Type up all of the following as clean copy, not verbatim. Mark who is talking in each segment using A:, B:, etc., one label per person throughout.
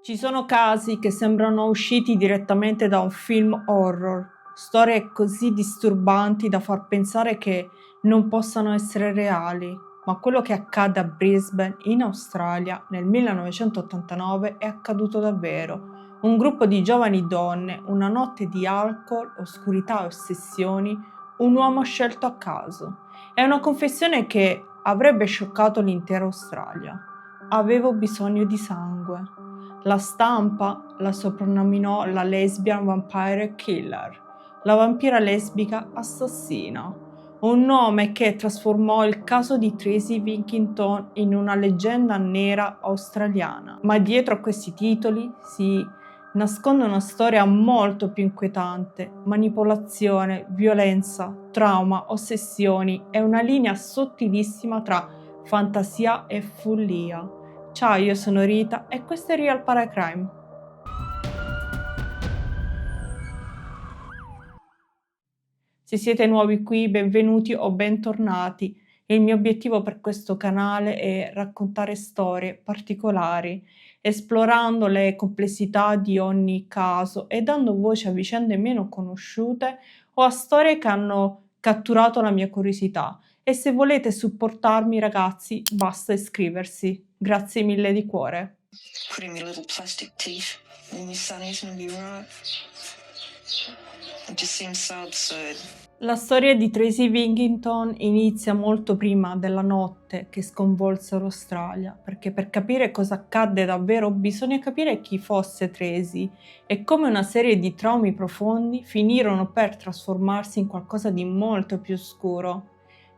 A: Ci sono casi che sembrano usciti direttamente da un film horror, storie così disturbanti da far pensare che non possano essere reali, ma quello che accade a Brisbane, in Australia, nel 1989 è accaduto davvero. Un gruppo di giovani donne, una notte di alcol, oscurità e ossessioni, un uomo scelto a caso. È una confessione che avrebbe scioccato l'intera Australia. Avevo bisogno di sangue. La stampa la soprannominò la lesbian vampire killer, la vampira lesbica assassina, un nome che trasformò il caso di Tracy Wilkinson in una leggenda nera australiana. Ma dietro a questi titoli si nasconde una storia molto più inquietante: manipolazione, violenza, trauma, ossessioni e una linea sottilissima tra fantasia e follia. Ciao, io sono Rita e questo è Real Paracrime. Se siete nuovi qui, benvenuti o bentornati. Il mio obiettivo per questo canale è raccontare storie particolari, esplorando le complessità di ogni caso e dando voce a vicende meno conosciute o a storie che hanno catturato la mia curiosità. E se volete supportarmi, ragazzi, basta iscriversi. Grazie mille di cuore.
B: Putting my little plastic teeth in my sunnies and be right. It just seems so absurd.
A: La storia di Tracy Wilkinson inizia molto prima della notte che sconvolse l'Australia, perché per capire cosa accadde davvero bisogna capire chi fosse Tracy e come una serie di traumi profondi finirono per trasformarsi in qualcosa di molto più oscuro.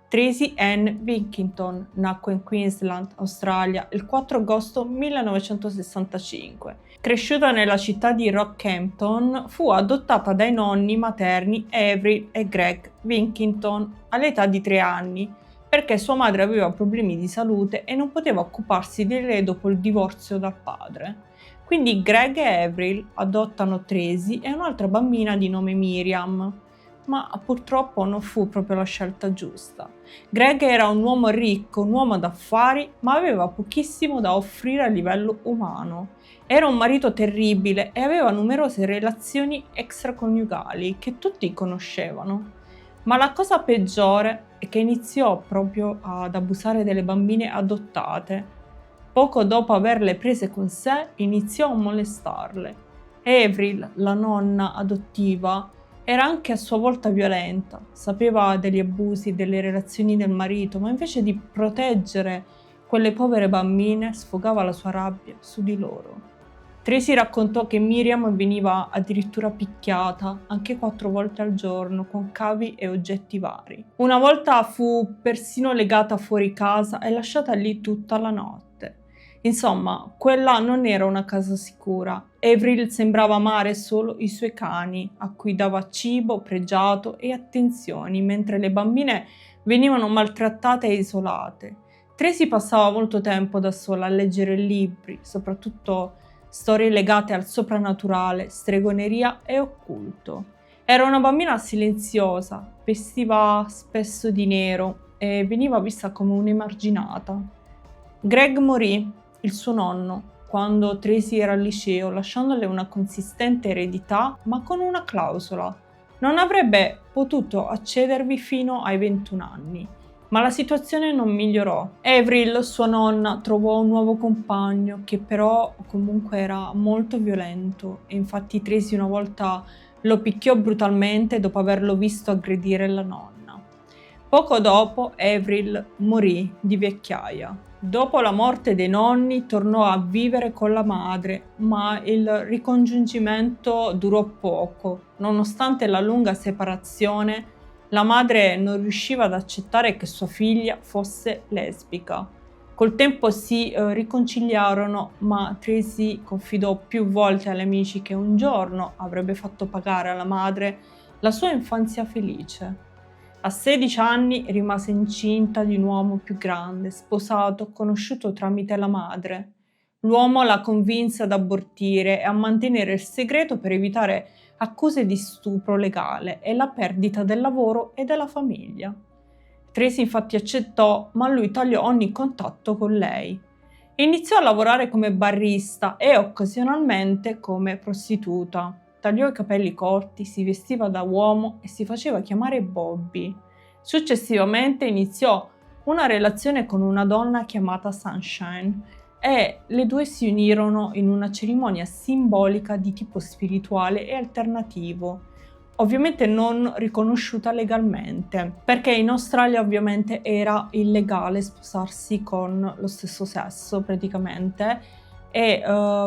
A: Tracy Ann Wilkinson nacque in Queensland, Australia, il 4 agosto 1965. Cresciuta nella città di Rockhampton, fu adottata dai nonni materni Avril e Greg Wilkinson all'età di 3 anni, perché sua madre aveva problemi di salute e non poteva occuparsi di lei dopo il divorzio dal padre. Quindi Greg e Avril adottano Tracy e un'altra bambina di nome Miriam. Ma purtroppo non fu proprio la scelta giusta. Greg era un uomo ricco, un uomo d'affari, ma aveva pochissimo da offrire a livello umano. Era un marito terribile e aveva numerose relazioni extraconiugali che tutti conoscevano. Ma la cosa peggiore è che iniziò proprio ad abusare delle bambine adottate. Poco dopo averle prese con sé, iniziò a molestarle. Avril, la nonna adottiva, era anche a sua volta violenta, sapeva degli abusi, delle relazioni del marito, ma invece di proteggere quelle povere bambine sfogava la sua rabbia su di loro. Tracy raccontò che Miriam veniva addirittura picchiata anche 4 volte al giorno con cavi e oggetti vari. Una volta fu persino legata fuori casa e lasciata lì tutta la notte. Insomma, quella non era una casa sicura. Avril sembrava amare solo i suoi cani, a cui dava cibo pregiato e attenzioni, mentre le bambine venivano maltrattate e isolate. Tracy passava molto tempo da sola a leggere libri, soprattutto storie legate al soprannaturale, stregoneria e occulto. Era una bambina silenziosa, vestiva spesso di nero e veniva vista come un'emarginata. Greg morì, il suo nonno, quando Tracy era al liceo, lasciandole una consistente eredità, ma con una clausola. Non avrebbe potuto accedervi fino ai 21 anni. Ma la situazione non migliorò. Avril, sua nonna, trovò un nuovo compagno che però comunque era molto violento e infatti Tracy una volta lo picchiò brutalmente dopo averlo visto aggredire la nonna. Poco dopo Avril morì di vecchiaia. Dopo la morte dei nonni tornò a vivere con la madre, ma il ricongiungimento durò poco. Nonostante la lunga separazione, la madre non riusciva ad accettare che sua figlia fosse lesbica. Col tempo si riconciliarono, ma Tracy confidò più volte agli amici che un giorno avrebbe fatto pagare alla madre la sua infanzia felice. A 16 anni rimase incinta di un uomo più grande, sposato, conosciuto tramite la madre. L'uomo la convinse ad abortire e a mantenere il segreto per evitare accuse di stupro legale e la perdita del lavoro e della famiglia. Tracy infatti accettò, ma lui tagliò ogni contatto con lei. Iniziò a lavorare come barista e occasionalmente come prostituta. Tagliò i capelli corti, si vestiva da uomo e si faceva chiamare Bobby. Successivamente iniziò una relazione con una donna chiamata Sunshine e le due si unirono in una cerimonia simbolica di tipo spirituale e alternativo, ovviamente non riconosciuta legalmente, perché in Australia ovviamente era illegale sposarsi con lo stesso sesso praticamente, e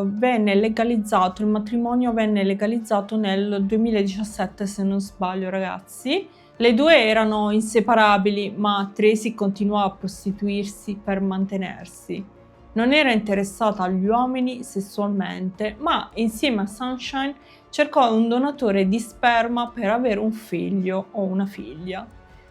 A: venne legalizzato, il matrimonio venne legalizzato nel 2017 se non sbaglio ragazzi. Le due erano inseparabili, ma Tracy continuò a prostituirsi per mantenersi. Non era interessata agli uomini sessualmente, ma insieme a Sunshine cercò un donatore di sperma per avere un figlio o una figlia.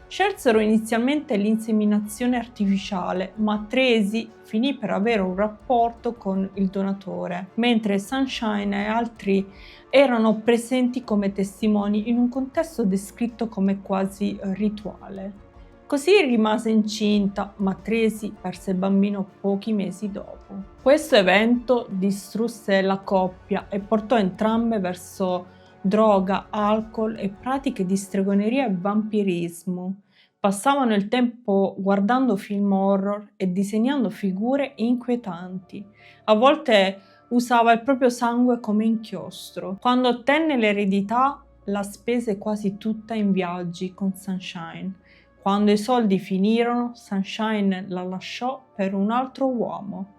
A: Scelsero inizialmente l'inseminazione artificiale, ma Tracy finì per avere un rapporto con il donatore, mentre Sunshine e altri erano presenti come testimoni in un contesto descritto come quasi rituale. Così rimase incinta, ma Tracy perse il bambino pochi mesi dopo. Questo evento distrusse la coppia e portò entrambe verso droga, alcol e pratiche di stregoneria e vampirismo. Passavano il tempo guardando film horror e disegnando figure inquietanti. A volte usava il proprio sangue come inchiostro. Quando ottenne l'eredità, la spese quasi tutta in viaggi con Sunshine. Quando i soldi finirono, Sunshine la lasciò per un altro uomo.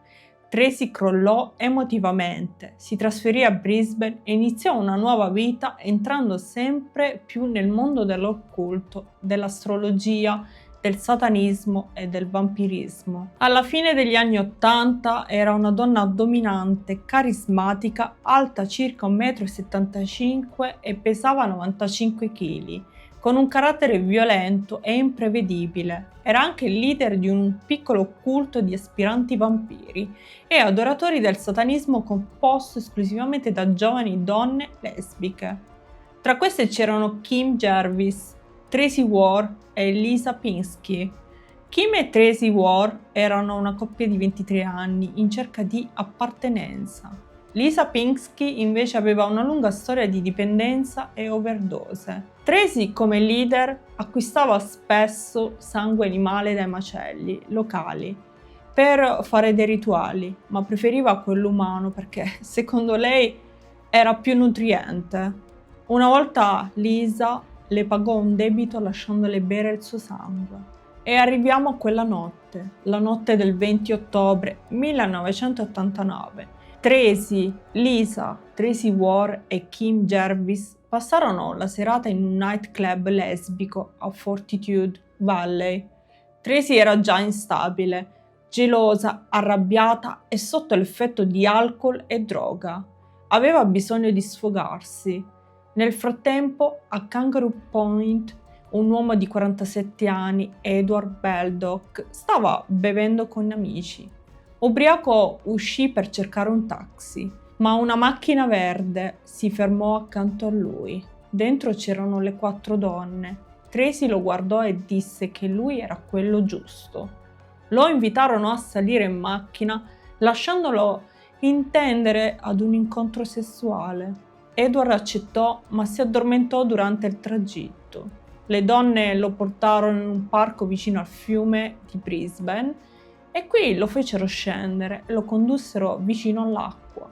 A: Tracy crollò emotivamente, si trasferì a Brisbane e iniziò una nuova vita entrando sempre più nel mondo dell'occulto, dell'astrologia, del satanismo e del vampirismo. Alla fine degli anni '80 era una donna dominante, carismatica, alta circa 1,75 m e pesava 95 kg. Con un carattere violento e imprevedibile. Era anche il leader di un piccolo culto di aspiranti vampiri e adoratori del satanismo composto esclusivamente da giovani donne lesbiche. Tra queste c'erano Kim Jervis, Tracy Ward e Lisa Pinsky. Kim e Tracy Ward erano una coppia di 23 anni in cerca di appartenenza. Lisa Pinsky invece aveva una lunga storia di dipendenza e overdose. Tracy, come leader, acquistava spesso sangue animale dai macelli locali per fare dei rituali, ma preferiva quello umano perché, secondo lei, era più nutriente. Una volta Lisa le pagò un debito lasciandole bere il suo sangue. E arriviamo a quella notte, la notte del 20 ottobre 1989. Tracy, Lisa, Tracy Ward e Kim Jervis passarono la serata in un nightclub lesbico a Fortitude Valley. Tracy era già instabile, gelosa, arrabbiata e sotto l'effetto di alcol e droga. Aveva bisogno di sfogarsi. Nel frattempo, a Kangaroo Point, un uomo di 47 anni, Edward Baldock, stava bevendo con amici. Ubriaco uscì per cercare un taxi, ma una macchina verde si fermò accanto a lui. Dentro c'erano le 4 donne. Tracy lo guardò e disse che lui era quello giusto. Lo invitarono a salire in macchina, lasciandolo intendere ad un incontro sessuale. Edward accettò, ma si addormentò durante il tragitto. Le donne lo portarono in un parco vicino al fiume di Brisbane e qui lo fecero scendere e lo condussero vicino all'acqua.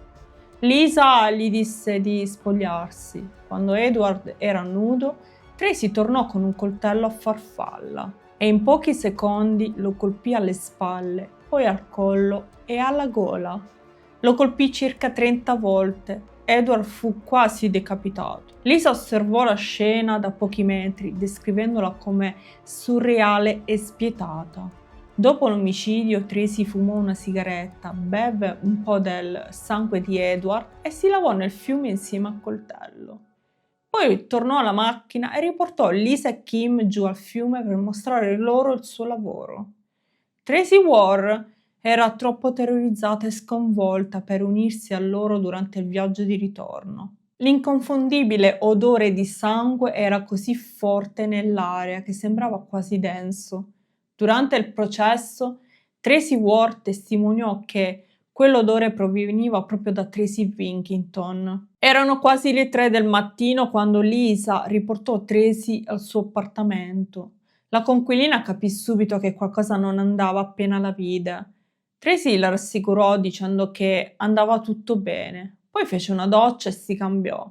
A: Lisa gli disse di spogliarsi. Quando Edward era nudo, Tracy tornò con un coltello a farfalla e in pochi secondi lo colpì alle spalle, poi al collo e alla gola. Lo colpì circa 30 volte. Edward fu quasi decapitato. Lisa osservò la scena da pochi metri, descrivendola come surreale e spietata. Dopo l'omicidio, Tracy fumò una sigaretta, beve un po' del sangue di Edward e si lavò nel fiume insieme al coltello. Poi tornò alla macchina e riportò Lisa e Kim giù al fiume per mostrare loro il suo lavoro. Tracy Ward era troppo terrorizzata e sconvolta per unirsi a loro durante il viaggio di ritorno. L'inconfondibile odore di sangue era così forte nell'aria che sembrava quasi denso. Durante il processo, Tracy Ward testimoniò che Quell'odore proveniva proprio da Tracy Winkington. Erano quasi le 3 del mattino quando Lisa riportò Tracy al suo appartamento. La coinquilina capì subito che qualcosa non andava appena la vide. Tracy la rassicurò dicendo che andava tutto bene. Poi fece una doccia e si cambiò.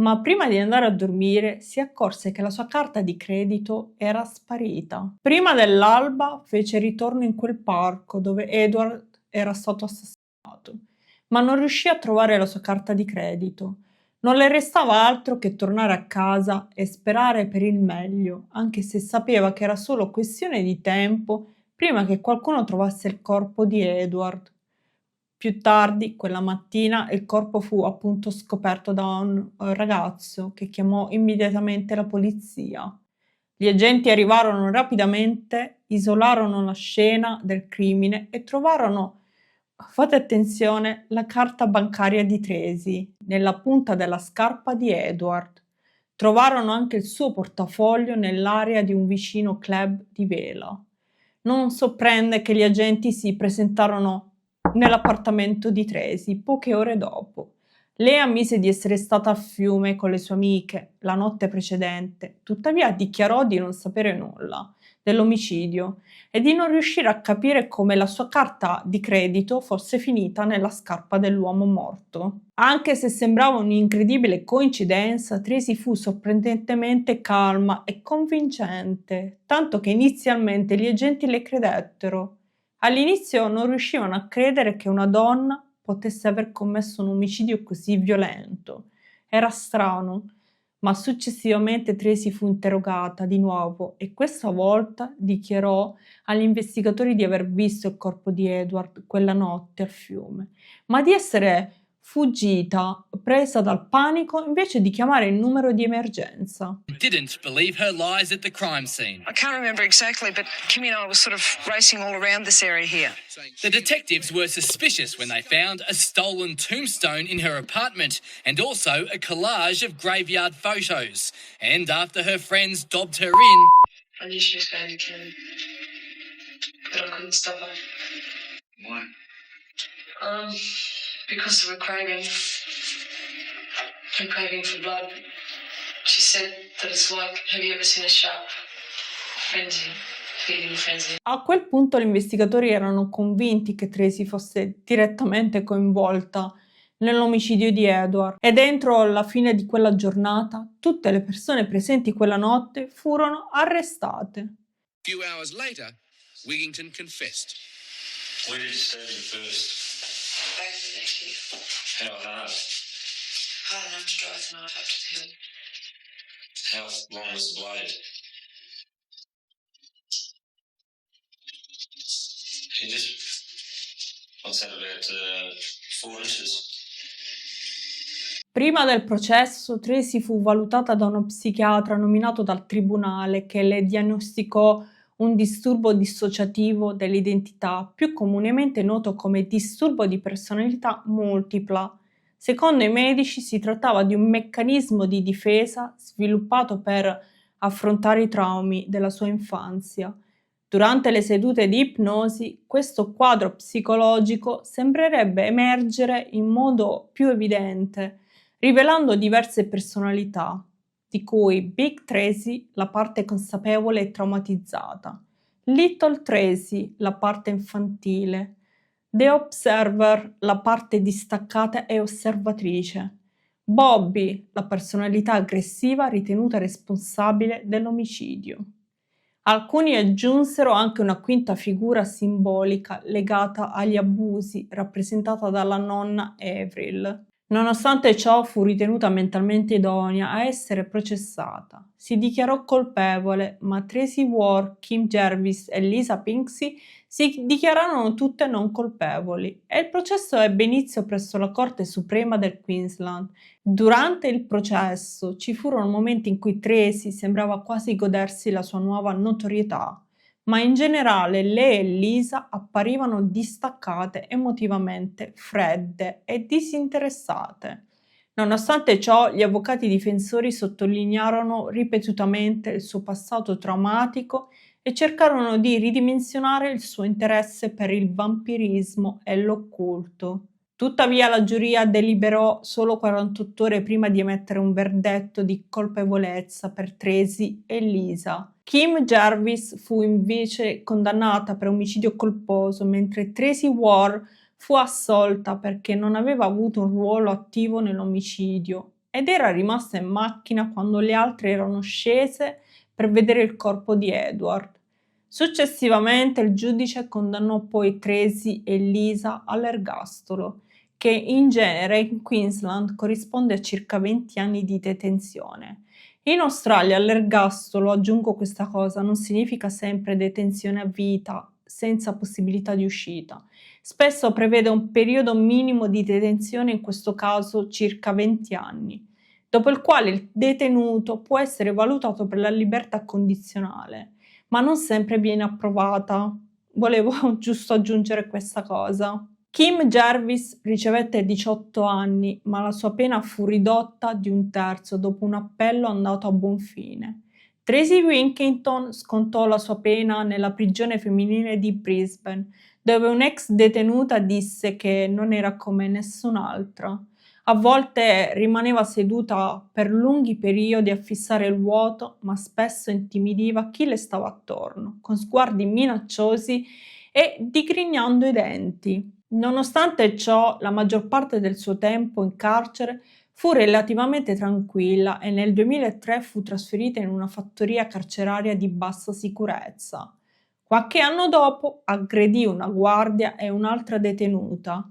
A: Ma prima di andare a dormire si accorse che la sua carta di credito era sparita. Prima dell'alba fece ritorno in quel parco dove Edward era stato assassinato, ma non riuscì a trovare la sua carta di credito. Non le restava altro che tornare a casa e sperare per il meglio, anche se sapeva che era solo questione di tempo prima che qualcuno trovasse il corpo di Edward. Più tardi, quella mattina, il corpo fu appunto scoperto da un ragazzo che chiamò immediatamente la polizia. Gli agenti arrivarono rapidamente, isolarono la scena del crimine e trovarono, fate attenzione, la carta bancaria di Tracy nella punta della scarpa di Edward. Trovarono anche il suo portafoglio nell'area di un vicino club di vela. Non sorprende che gli agenti si presentarono nell'appartamento di Tracy poche ore dopo. Lei ammise di essere stata al fiume con le sue amiche la notte precedente, tuttavia dichiarò di non sapere nulla dell'omicidio e di non riuscire a capire come la sua carta di credito fosse finita nella scarpa dell'uomo morto. Anche se sembrava un'incredibile coincidenza, Tracy fu sorprendentemente calma e convincente, tanto che inizialmente gli agenti le credettero. All'inizio non riuscivano a credere che una donna potesse aver commesso un omicidio così violento. Era strano, ma successivamente Tracy fu interrogata di nuovo e questa volta dichiarò agli investigatori di aver visto il corpo di Edward quella notte al fiume, ma di essere fuggita, presa dal panico, invece di chiamare il numero di emergenza.
C: Didn't believe her lies at the crime scene.
B: I can't remember exactly, but Kimmy and I were sort of racing all around this area here.
C: The detectives were suspicious when they found a stolen tombstone in her apartment and also a collage of graveyard photos. And after her friends dobbed her in,
B: I knew she was going to kill him, but I couldn't stop her.
D: Why?
B: Because of her craving for blood. She said that it's like, have you ever seen a shark? Frenzy, feeding frenzy.
A: A quel punto gli investigatori erano convinti che Tracy fosse direttamente coinvolta nell'omicidio di Edward e entro la fine di quella giornata tutte le persone presenti quella notte furono arrestate.
D: A few hours later, Wigington confessed.
E: Where did you stab him first?
B: Back to the next year.
E: How hard?
B: Hard enough to drive the knife up to the hill.
E: How long was the blade? He just... What's that, about 4 inches?
A: Prima del processo, Tracy fu valutata da uno psichiatra nominato dal tribunale che le diagnosticò un disturbo dissociativo dell'identità, più comunemente noto come disturbo di personalità multipla. Secondo i medici si trattava di un meccanismo di difesa sviluppato per affrontare i traumi della sua infanzia. Durante le sedute di ipnosi, questo quadro psicologico sembrerebbe emergere in modo più evidente, rivelando diverse personalità, di cui Big Tracy, la parte consapevole e traumatizzata, Little Tracy, la parte infantile, The Observer, la parte distaccata e osservatrice, Bobby, la personalità aggressiva ritenuta responsabile dell'omicidio. Alcuni aggiunsero anche una quinta figura simbolica legata agli abusi, rappresentata dalla nonna Avril. Nonostante ciò fu ritenuta mentalmente idonea a essere processata. Si dichiarò colpevole, ma Tracy Ward, Kim Jervis e Lisa Pinksy si dichiararono tutte non colpevoli e il processo ebbe inizio presso la Corte Suprema del Queensland. Durante il processo ci furono momenti in cui Tracy sembrava quasi godersi la sua nuova notorietà, ma in generale lei e Lisa apparivano distaccate emotivamente, fredde e disinteressate. Nonostante ciò, gli avvocati difensori sottolinearono ripetutamente il suo passato traumatico e cercarono di ridimensionare il suo interesse per il vampirismo e l'occulto. Tuttavia la giuria deliberò solo 48 ore prima di emettere un verdetto di colpevolezza per Tracy e Lisa. Kim Jarvis fu invece condannata per omicidio colposo, mentre Tracy Ward fu assolta perché non aveva avuto un ruolo attivo nell'omicidio ed era rimasta in macchina quando le altre erano scese per vedere il corpo di Edward. Successivamente il giudice condannò poi Tracy e Lisa all'ergastolo, che in genere in Queensland corrisponde a circa 20 anni di detenzione. In Australia l'ergastolo, aggiungo questa cosa, non significa sempre detenzione a vita senza possibilità di uscita. Spesso prevede un periodo minimo di detenzione, in questo caso circa 20 anni, dopo il quale il detenuto può essere valutato per la libertà condizionale, ma non sempre viene approvata. Volevo giusto aggiungere questa cosa. Kim Jarvis ricevette 18 anni, ma la sua pena fu ridotta di un terzo dopo un appello andato a buon fine. Tracy Wilkinson scontò la sua pena nella prigione femminile di Brisbane, dove un'ex detenuta disse che non era come nessun'altra. A volte rimaneva seduta per lunghi periodi a fissare il vuoto, ma spesso intimidiva chi le stava attorno, con sguardi minacciosi e digrignando i denti. Nonostante ciò, la maggior parte del suo tempo in carcere fu relativamente tranquilla e nel 2003 fu trasferita in una fattoria carceraria di bassa sicurezza. Qualche anno dopo aggredì una guardia e un'altra detenuta,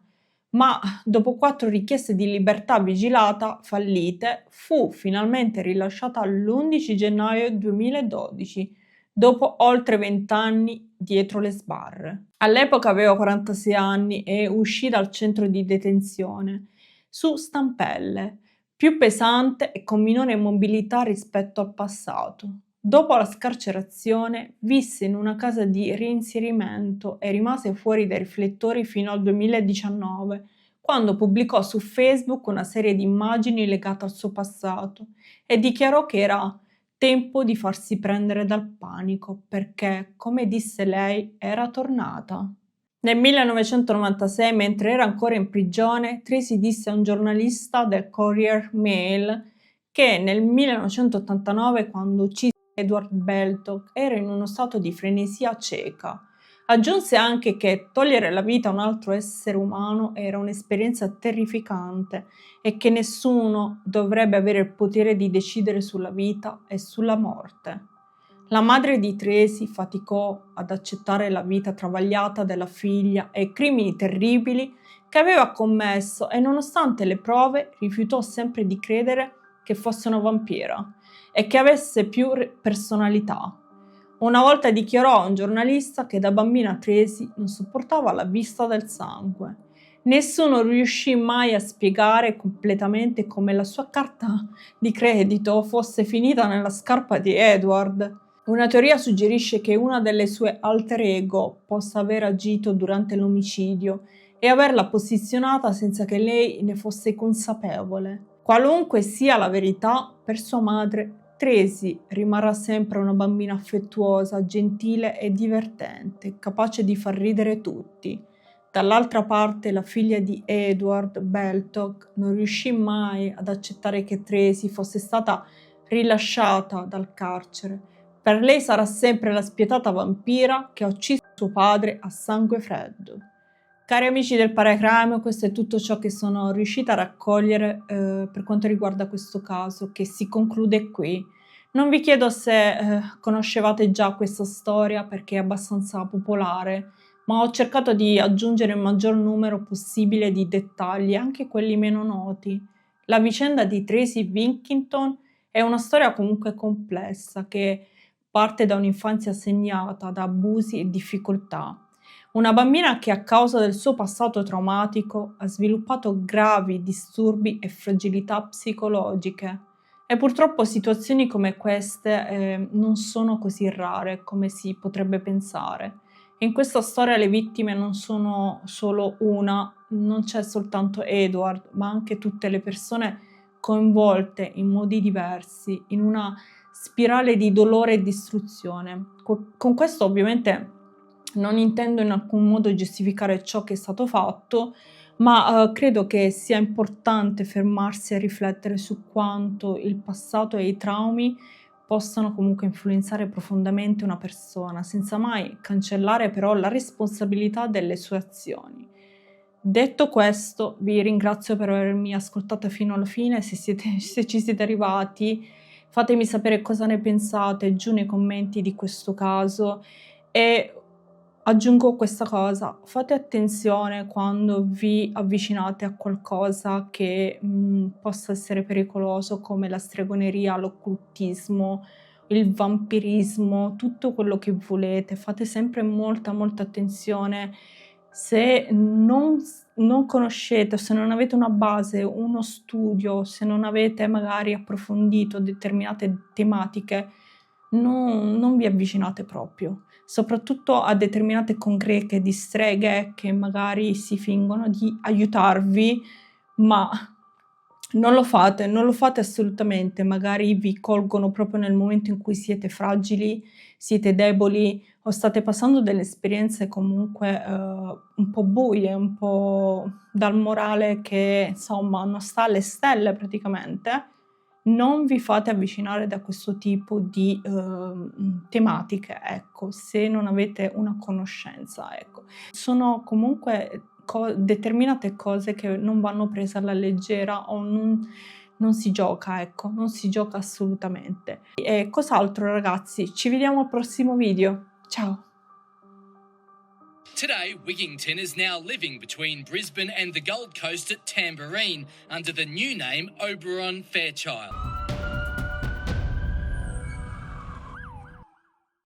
A: ma dopo 4 richieste di libertà vigilata fallite, fu finalmente rilasciata l'11 gennaio 2012, dopo oltre 20 anni dietro le sbarre. All'epoca aveva 46 anni e uscì dal centro di detenzione su stampelle, più pesante e con minore mobilità rispetto al passato. Dopo la scarcerazione visse in una casa di reinserimento e rimase fuori dai riflettori fino al 2019, quando pubblicò su Facebook una serie di immagini legate al suo passato e dichiarò che era tempo di farsi prendere dal panico perché, come disse lei, era tornata. Nel 1996, mentre era ancora in prigione, Tracy disse a un giornalista del Courier Mail che nel 1989, quando uccise Edward Baldock, era in uno stato di frenesia cieca. Aggiunse anche che togliere la vita a un altro essere umano era un'esperienza terrificante e che nessuno dovrebbe avere il potere di decidere sulla vita e sulla morte. La madre di Tracy faticò ad accettare la vita travagliata della figlia e i crimini terribili che aveva commesso e nonostante le prove rifiutò sempre di credere che fosse una vampira e che avesse più personalità. Una volta dichiarò a un giornalista che da bambina Tracy non sopportava la vista del sangue. Nessuno riuscì mai a spiegare completamente come la sua carta di credito fosse finita nella scarpa di Edward. Una teoria suggerisce che una delle sue alter ego possa aver agito durante l'omicidio e averla posizionata senza che lei ne fosse consapevole. Qualunque sia la verità, per sua madre, Tracy rimarrà sempre una bambina affettuosa, gentile e divertente, capace di far ridere tutti. Dall'altra parte, la figlia di Edward, Baldock, non riuscì mai ad accettare che Tracy fosse stata rilasciata dal carcere. Per lei sarà sempre la spietata vampira che ha ucciso suo padre a sangue freddo. Cari amici del Paracrime, questo è tutto ciò che sono riuscita a raccogliere per quanto riguarda questo caso, che si conclude qui. Non vi chiedo se conoscevate già questa storia perché è abbastanza popolare, ma ho cercato di aggiungere il maggior numero possibile di dettagli, anche quelli meno noti. La vicenda di Tracy Wilkinson è una storia comunque complessa che parte da un'infanzia segnata da abusi e difficoltà. Una bambina che a causa del suo passato traumatico ha sviluppato gravi disturbi e fragilità psicologiche. E purtroppo situazioni come queste non sono così rare come si potrebbe pensare. In questa storia le vittime non sono solo una, non c'è soltanto Edward, ma anche tutte le persone coinvolte in modi diversi, in una spirale di dolore e distruzione. Con questo ovviamente non intendo in alcun modo giustificare ciò che è stato fatto, ma credo che sia importante fermarsi a riflettere su quanto il passato e i traumi possano comunque influenzare profondamente una persona, senza mai cancellare però la responsabilità delle sue azioni. Detto questo, vi ringrazio per avermi ascoltato fino alla fine. Se ci siete arrivati, fatemi sapere cosa ne pensate giù nei commenti di questo caso, e aggiungo questa cosa: fate attenzione quando vi avvicinate a qualcosa che possa essere pericoloso, come la stregoneria, l'occultismo, il vampirismo, tutto quello che volete. Fate sempre molta attenzione. Se non conoscete, se non avete una base, uno studio, se non avete magari approfondito determinate tematiche, non vi avvicinate proprio, soprattutto a determinate congreghe di streghe che magari si fingono di aiutarvi, ma non lo fate assolutamente. Magari vi colgono proprio nel momento in cui siete fragili, siete deboli o state passando delle esperienze comunque un po' buie, un po' dal morale che insomma non sta alle stelle praticamente. Non vi fate avvicinare da questo tipo di tematiche, ecco, se non avete una conoscenza, ecco. Sono comunque determinate cose che non vanno prese alla leggera, o non si gioca, ecco, non si gioca assolutamente. E cos'altro, ragazzi? Ci vediamo al prossimo video. Ciao!
C: Today, Wigington is now living between Brisbane and the Gold Coast at Tamborine under the new name Oberon Fairchild.